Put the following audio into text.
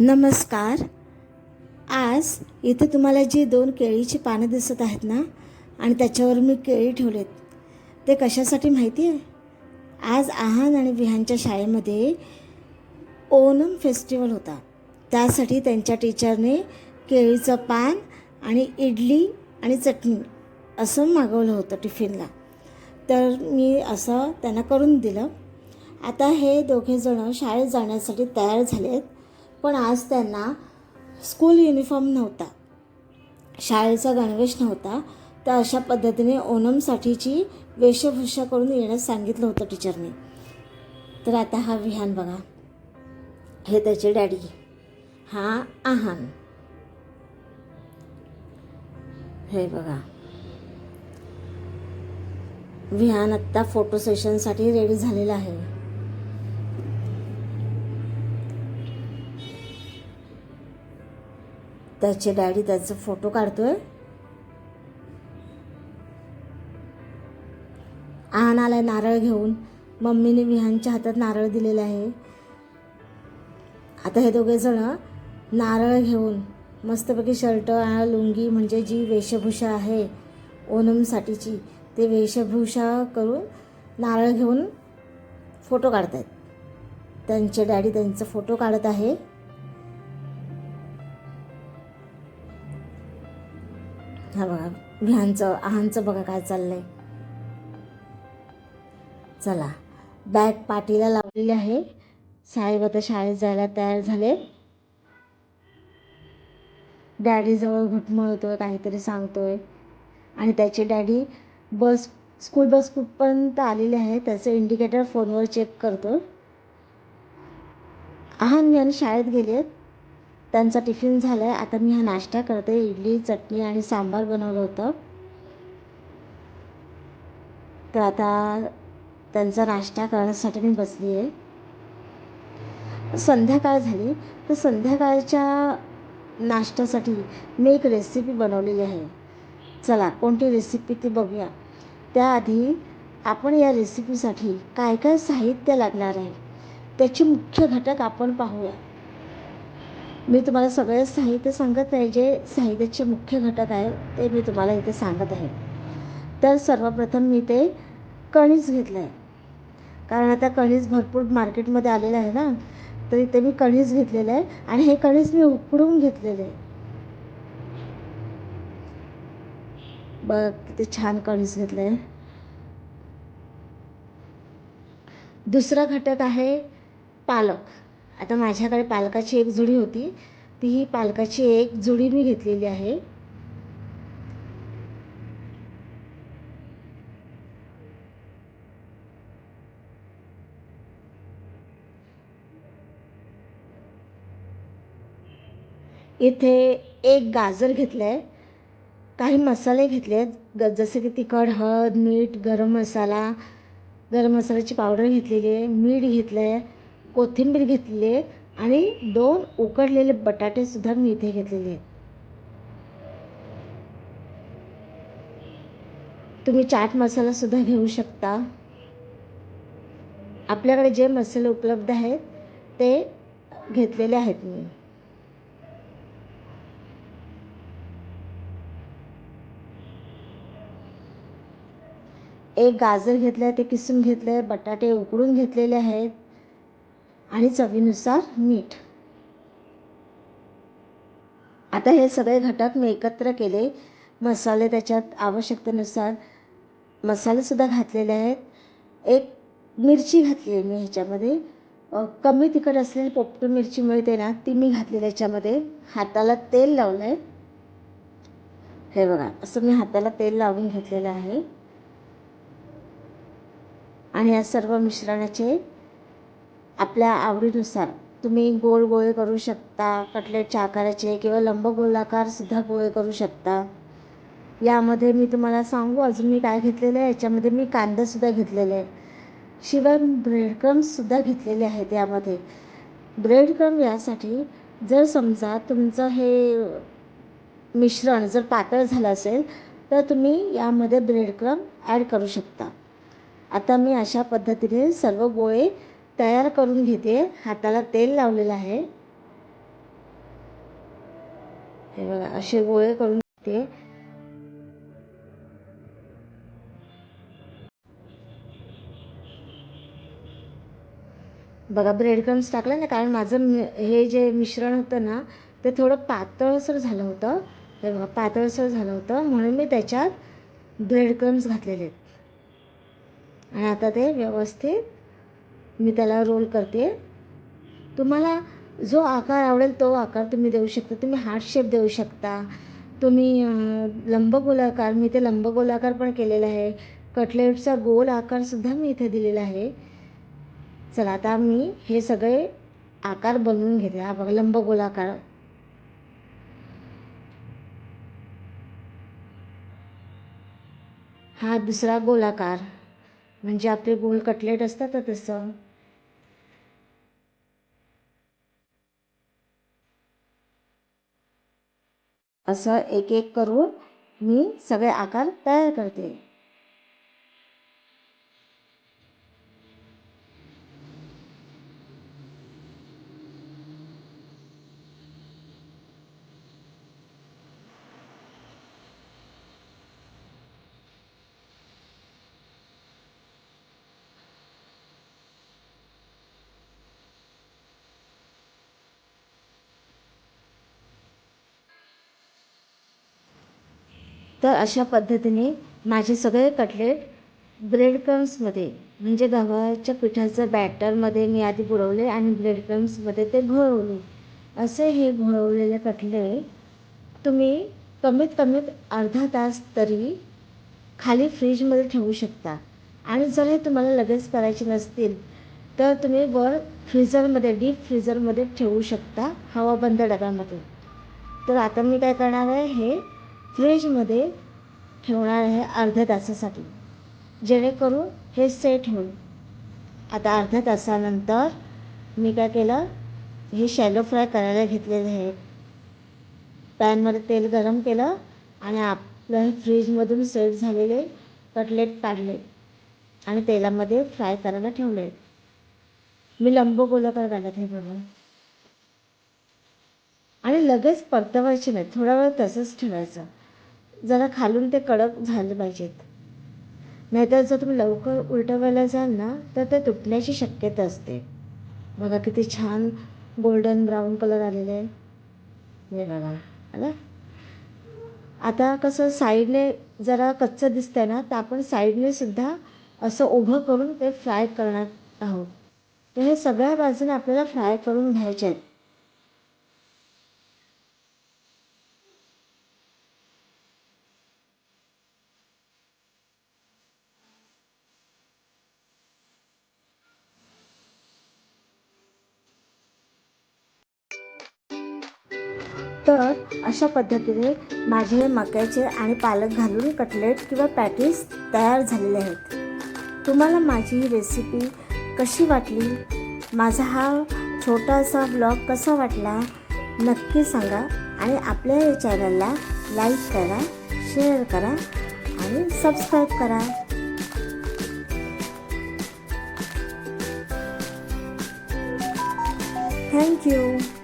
नमस्कार. आज इथे तुम्हाला जी 2 केळीची पानं दिसत आहेत ना, आणि त्याच्यावर मी केळी ठेवलेत, ते कशासाठी माहिती आहे? आज आहान आणि विहानच्या शाळेमध्ये ओणम फेस्टिवल होता. त्यासाठी त्यांच्या टीचरने केळीचं पान आणि इडली आणि चटणी असं मागवलं होतं टिफिनला. तर मी असं त्यांना करून दिलं. आता हे दोघेजणं शाळेत जाण्यासाठी तयार झालेत, पण आज त्यांना स्कूल युनिफॉर्म नव्हता, शाळेचा गणवेश नव्हता. तर अशा पद्धतीने ओणमसाठीची वेशभूषा करून येण्यास सांगितलं होतं टीचरने. तर आता हा विहान बघा, हे त्याचे डॅडी, हा आहान, हे बघा. विहान आत्ता फोटो सेशनसाठी रेडी झालेला आहे. त्याचे डॅडी त्याचा फोटो काढतोय. आहान आलाय नारळ घेऊन. मम्मीने विहानच्या हातात नारळ दिलेला आहे. आता हे दोघे जण नारळ घेऊन मस्तपैकी शर्ट आणि लुंगी, म्हणजे जी वेशभूषा आहे ओणमसाठीची, ते वेशभूषा करून नारळ घेऊन फोटो काढत आहेत. त्यांचे डॅडी त्यांचा फोटो काढत आहे. हा बघा विहानचं, आहानचं बघा काय चाललंय. चला, बॅग पाठीला लावलेली आहे. साहेब आता शाळेत जायला तयार झाले. डॅडी जवळ घुटमळतोय, काहीतरी सांगतोय. आणि त्याचे डॅडी स्कूल बस कुठपर्यंत आलेले आहे त्याचं इंडिकेटर फोनवर चेक करतो. आहान विहान शाळेत गेले आहेत. त्यांचा टिफिन झाला आहे. आता मी हा नाश्ता करते. इडली, चटणी आणि सांबार बनवलं होतं. तर आता त्यांचा नाश्ता करण्यासाठी मी बसली आहे. संध्याकाळ झाली, तर संध्याकाळच्या नाश्त्यासाठी मी एक रेसिपी बनवलेली आहे. चला, कोणती रेसिपी ती बघूया. त्याआधी आपण या रेसिपीसाठी काय काय साहित्य लागणार आहे त्याचे मुख्य घटक आपण पाहूया. मी तुम्हाला सगळे साहित्य सांगत नाही, जे साहित्याचे मुख्य घटक आहे ते मी तुम्हाला इथे सांगत आहे. तर सर्वप्रथम मी ते कणीस घेतलं आहे, कारण आता कणीस भरपूर मार्केटमध्ये आलेलं आहे ना. तर इथे मी कणीस घेतलेलं आहे आणि हे कणीस मी उकडून घेतलेले आहे. बघ किती छान कणीस घेतलं आहे. दुसरा घटक आहे पालक. आता माझ्याकडे पालकाची एक जुडी होती, ती ही पालकाची एक जुडी मी घेतलेली आहे. इथे एक गाजर घेतलं आहे. काही मसाले घेतले आहेत, जसे की तिखट, हळद, मीठ, गरम मसाल्याची पावडर घेतलेली आहे, मीठ घेतलं आहे, कोथिंबीर घेतलेली आहे आणि 2 उकडलेले बटाटेसुद्धा मी इथे घेतलेले आहेत. तुम्ही चाट मसालासुद्धा घेऊ शकता. आपल्याकडे जे मसाले उपलब्ध आहेत ते घेतलेले आहेत मी. एक गाजर घेतलं आहे, ते किसून घेतलं आहे, बटाटे उकडून घेतलेले आहेत आणि चवीनुसार मीठ. आता हे सगळे घटक मी एकत्र केले. मसाले त्याच्यात आवश्यकतेनुसार मसालेसुद्धा घातलेले आहेत. एक मिरची घातली आहे मी ह्याच्यामध्ये. कमी तिखट असलेली पोपटी मिरची मिळते ना, ती मी घातलेली ह्याच्यामध्ये. हाताला तेल लावलं आहे. हे बघा, असं मी हाताला तेल लावून घेतलेलं आहे. आणि या सर्व मिश्रणाचे आपल्या आवडीनुसार तुम्ही गोल गोळे करू शकता, कटलेटच्या आकाराचे, किंवा लंबगोलाकारसुद्धा गोळे करू शकता. यामध्ये मी तुम्हाला सांगू अजून मी काय घेतलेलं आहे. याच्यामध्ये मी कांदासुद्धा घेतलेले आहे, शिवाय ब्रेडक्रम्ससुद्धा घेतलेले आहेत. यामध्ये ब्रेडक्रम यासाठी, जर समजा तुमचं हे मिश्रण जर पातळ झालं असेल तर तुम्ही यामध्ये ब्रेडक्रम ॲड करू शकता. आता मी अशा पद्धतीने सर्व गोळे तयार करून घेते. हाताला तेल लावलेलं आहे. हे बघा असे गोळे करून घेते. बघा ब्रेड क्रम्स टाकलं ना, कारण माझं हे जे मिश्रण होतं ना ते थोडं पातळसर झालं होतं. हे बघा पातळसर झालं होतं म्हणून मी त्याच्यात ब्रेड क्रम्स घातलेले आहेत. आणि आता ते व्यवस्थित मी त्याला रोल करते. तुम्हाला जो आकार आवडेल तो आकार तुम्ही देऊ शकता. तुम्ही हार्ट शेप देऊ शकता, तुम्ही लंबगोलाकार, मी ते लंबगोलाकार पण केलेला आहे. कटलेटचा गोल आकारसुद्धा मी इथे दिलेला आहे. चला आता मी हे सगळे आकार बनवून घेते. हा बघा लंबगोलाकार, हा दुसरा गोलाकार, म्हणजे आपले गोल कटलेट असतात ना तसं. असं एक एक करून मी सगळे आकार तयार करते. तर अशा पद्धतीने माझे सगळे कटलेट ब्रेड क्रम्समध्ये, म्हणजे गव्हाच्या पिठाचं बॅटरमध्ये मी आधी बुडवले आणि ब्रेड क्रम्समध्ये ते घोळवले. असे हे घोळवलेले कटलेट तुम्ही कमीत कमीत अर्धा तास तरी खाली फ्रीजमध्ये ठेवू शकता. आणि जर हे तुम्हाला लगेच करायचे नसतील तर तुम्ही वर फ्रीझरमध्ये, डीप फ्रीझरमध्ये ठेवू शकता, हवाबंद डब्यामध्ये. तर आता मी काय करणार आहे, हे फ्रीजमध्ये ठेवणार आहे अर्ध्या तासासाठी, जेणेकरून हे सेट होईल. आता अर्ध्या तासानंतर मी काय केलं, हे शॅलो फ्राय करायला घेतलेले आहे. पॅनमध्ये तेल गरम केलं आणि आपलं हे फ्रीजमधून सेट झालेले कटलेट काढले आणि तेलामध्ये फ्राय करायला ठेवले. मी लंबगोलाकार काढत हे बघा. आणि लगेच परतवायचे नाही, थोडा वेळ तसंच ठेवायचं, जरा खालून ते कडक झाले पाहिजेत. नाहीतर जर तुम्ही लवकर उलटवायला जाल ना तर ते तुटण्याची शक्यता असते. बघा किती छान गोल्डन ब्राऊन कलर आलेले आहे. हे बघा आला. आता कसं साईडने जरा कच्चं दिसतंय ना, तर आपण साईडने सुद्धा असं उभं करून ते फ्राय करणार आहोत. तर हे सगळ्या बाजूने आपल्याला फ्राय करून घ्यायचे आहेत. तर अशा पद्धतीने माझे मक्याचे आणि पालक घालून कटलेट किंवा पॅटीस तयार झालेले आहेत. तुम्हाला माझी ही रेसिपी कशी वाटली, माझा हा छोटासा ब्लॉग कसा वाटला नक्की सांगा. आणि आपल्या या चॅनलला लाईक करा, शेअर करा आणि सबस्क्राईब करा. थँक्यू.